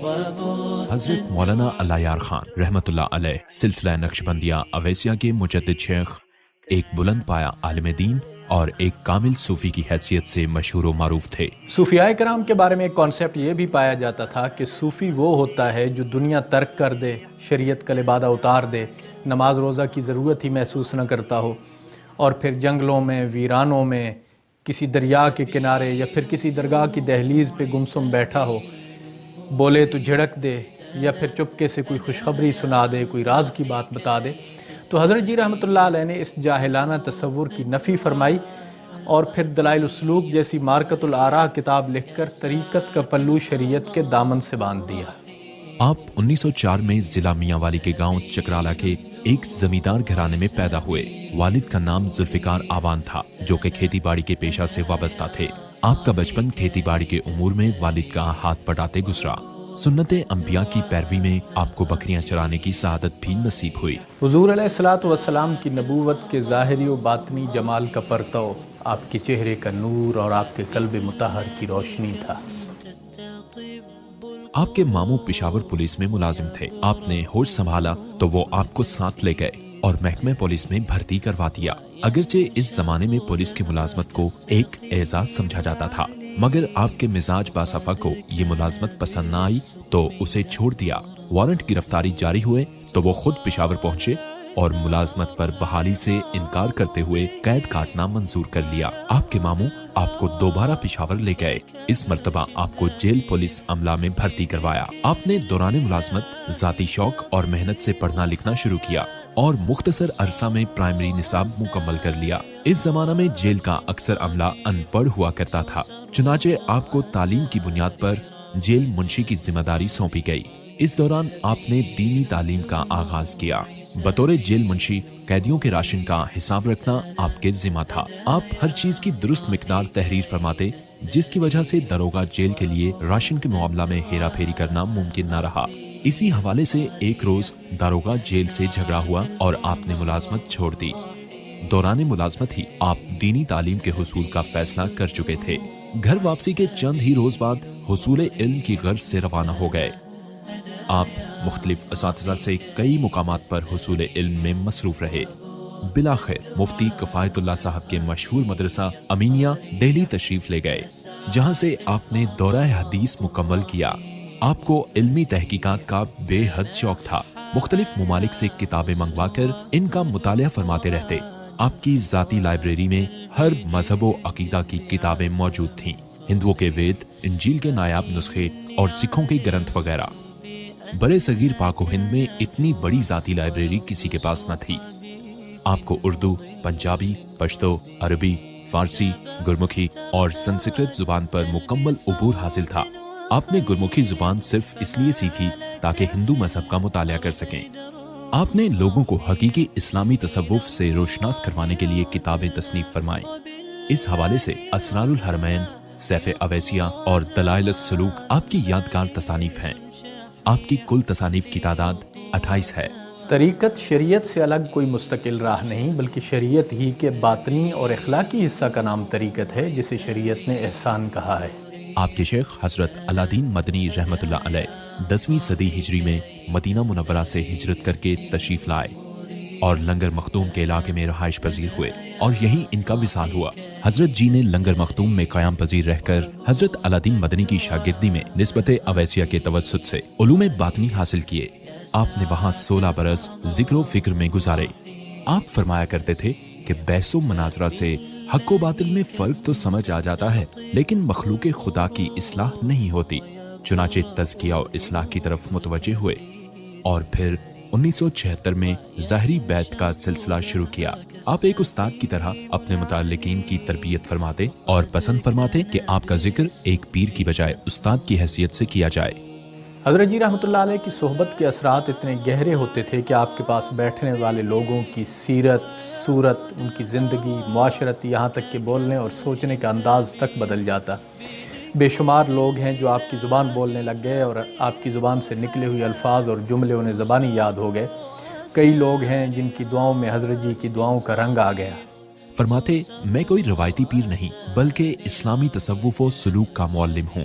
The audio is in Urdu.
حضرت مولانا اللہ یار خان رحمت اللہ علیہ سلسلہ نقشبندیہ اویسیہ کے مجدد شیخ ایک بلند پایا عالم دین اور ایک کامل صوفی کی حیثیت سے مشہور و معروف تھے۔ صوفیاء کرام کے بارے میں ایک کانسیپٹ یہ بھی پایا جاتا تھا کہ صوفی وہ ہوتا ہے جو دنیا ترک کر دے، شریعت کا لبادہ اتار دے، نماز روزہ کی ضرورت ہی محسوس نہ کرتا ہو، اور پھر جنگلوں میں، ویرانوں میں، کسی دریا کے کنارے یا پھر کسی درگاہ کی دہلیز پہ گمسم بیٹھا ہو، بولے تو جھڑک دے یا پھر چپکے سے کوئی خوشخبری سنا دے، کوئی راز کی بات بتا دے۔ تو حضرت جی رحمۃ اللہ علیہ نے اس جاہلانہ تصور کی نفی فرمائی اور پھر دلائل السلوک جیسی مارکۃ الآراء کتاب لکھ کر طریقت کا پلو شریعت کے دامن سے باندھ دیا۔ آپ 1904 میں ضلع میاں والی کے گاؤں چکرالا کے ایک زمیندار گھرانے میں پیدا ہوئے۔ والد کا نام ذوالفقار آوان تھا جو کہ کھیتی باڑی کے پیشہ سے وابستہ تھے۔ آپ کا بچپن کھیتی باڑی کے امور میں والد کا ہاتھ بٹاتے گزرا۔ سنت انبیاء کی پیروی میں آپ کو بکریاں چرانے کی سعادت بھی نصیب ہوئی۔ حضور علیہ الصلوۃ والسلام کی نبوت کے ظاہری و باطنی جمال کا پرتو آپ کے چہرے کا نور اور آپ کے قلب مطہر کی روشنی تھا۔ آپ کے ماموں پشاور پولیس میں ملازم تھے۔ آپ نے ہوش سنبھالا تو وہ آپ کو ساتھ لے گئے اور محکمہ پولیس میں بھرتی کروا دیا۔ اگرچہ اس زمانے میں پولیس کی ملازمت کو ایک اعزاز سمجھا جاتا تھا، مگر آپ کے مزاج باصفا کو یہ ملازمت پسند نہ آئی تو اسے چھوڑ دیا۔ وارنٹ گرفتاری جاری ہوئے تو وہ خود پشاور پہنچے اور ملازمت پر بحالی سے انکار کرتے ہوئے قید کاٹنا منظور کر لیا۔ آپ کے ماموں آپ کو دوبارہ پشاور لے گئے۔ اس مرتبہ آپ کو جیل پولیس عملہ میں بھرتی کروایا۔ آپ نے دوران ملازمت ذاتی شوق اور محنت سے پڑھنا لکھنا شروع کیا اور مختصر عرصہ میں پرائمری نصاب مکمل کر لیا۔ اس زمانہ میں جیل کا اکثر عملہ ان پڑھ ہوا کرتا تھا، چنانچہ آپ کو تعلیم کی بنیاد پر جیل منشی کی ذمہ داری سونپی گئی۔ اس دوران آپ نے دینی تعلیم کا آغاز کیا۔ بطور جیل منشی قیدیوں کے راشن کا حساب رکھنا آپ کے ذمہ تھا۔ آپ ہر چیز کی درست مقدار تحریر فرماتے، جس کی وجہ سے داروغہ جیل کے لیے راشن کے معاملہ میں ہیرا پھیری کرنا ممکن نہ رہا۔ اسی حوالے سے ایک روز داروغہ جیل سے جھگڑا ہوا اور آپ نے ملازمت چھوڑ دی۔ دوران ملازمت ہی آپ دینی تعلیم کے حصول کا فیصلہ کر چکے تھے۔ گھر واپسی کے چند ہی روز بعد حصول علم کی غرض سے روانہ ہو گئے۔ آپ مختلف اساتذہ سے کئی مقامات پر حصول علم میں مصروف رہے۔ بلاخر مفتی کفایت اللہ صاحب کے مشہور مدرسہ امینیہ دہلی تشریف لے گئے، جہاں سے آپ نے دورہ حدیث مکمل کیا۔ آپ کو علمی تحقیقات کا بے حد شوق تھا۔ مختلف ممالک سے کتابیں منگوا کر ان کا مطالعہ فرماتے رہتے۔ آپ کی ذاتی لائبریری میں ہر مذہب و عقیدہ کی کتابیں موجود تھیں، ہندوؤں کے وید، انجیل کے نایاب نسخے اور سکھوں کے گرنتھ وغیرہ۔ برے صغیر پاک و ہند میں اتنی بڑی ذاتی لائبریری کسی کے پاس نہ تھی۔ آپ کو اردو، پنجابی، پشتو، عربی، فارسی، گرمکھی اور سنسکرت زبان پر مکمل عبور حاصل تھا۔ آپ نے گرمکھی زبان صرف اس لیے سیکھی تاکہ ہندو مذہب کا مطالعہ کر سکیں۔ آپ نے لوگوں کو حقیقی اسلامی تصوف سے روشناس کروانے کے لیے کتابیں تصنیف فرمائیں۔ اس حوالے سے اسرار الحرمین، سیف اویسیہ اور دلائل السلوک آپ کی یادگار تصانیف ہیں۔ آپ کی کل تصانیف کی تعداد 28 ہے۔ طریقت شریعت سے الگ کوئی مستقل راہ نہیں، بلکہ شریعت ہی کے باطنی اور اخلاقی حصہ کا نام طریقت ہے، جسے شریعت نے احسان کہا ہے۔ آپ کے شیخ حضرت علادین مدنی رحمت اللہ علیہ 10ویں صدی ہجری میں مدینہ منورہ سے ہجرت کر کے تشریف لائے اور لنگر مختوم کے علاقے میں رہائش پذیر ہوئے اور یہیں ان کا وصال ہوا۔ حضرت جی نے لنگر مختوم میں قیام پذیر رہ کر حضرت علادین مدنی کی شاگردی میں نسبت اویسیہ کے توسط سے علوم باطنی حاصل کیے۔ آپ نے وہاں 16 برس ذکر و فکر میں گزارے۔ آپ فرمایا کرتے تھے کہ بحث و مناظرہ سے حق و باطل میں فرق تو سمجھ آ جاتا ہے، لیکن مخلوق خدا کی اصلاح نہیں ہوتی۔ چنانچہ تزکیہ و اصلاح کی طرف متوجہ ہوئے اور پھر 1976 میں ظاہری بیعت کا سلسلہ شروع کیا۔ آپ ایک استاد کی طرح اپنے متعلقین کی تربیت فرماتے اور پسند فرماتے کہ آپ کا ذکر ایک پیر کی بجائے استاد کی حیثیت سے کیا جائے۔ حضرت جی رحمۃ اللہ علیہ کی صحبت کے اثرات اتنے گہرے ہوتے تھے کہ آپ کے پاس بیٹھنے والے لوگوں کی سیرت، صورت، ان کی زندگی، معاشرت، یہاں تک کہ بولنے اور سوچنے کا انداز تک بدل جاتا۔ بے شمار لوگ ہیں جو آپ کی زبان بولنے لگ گئے اور آپ کی زبان سے نکلے ہوئے الفاظ اور جملے انہیں زبانی یاد ہو گئے۔ کئی لوگ ہیں جن کی دعاؤں میں حضرت جی کی دعاؤں کا رنگ آ گیا۔ فرماتے، میں کوئی روایتی پیر نہیں بلکہ اسلامی تصوف و سلوک کا معلم ہوں۔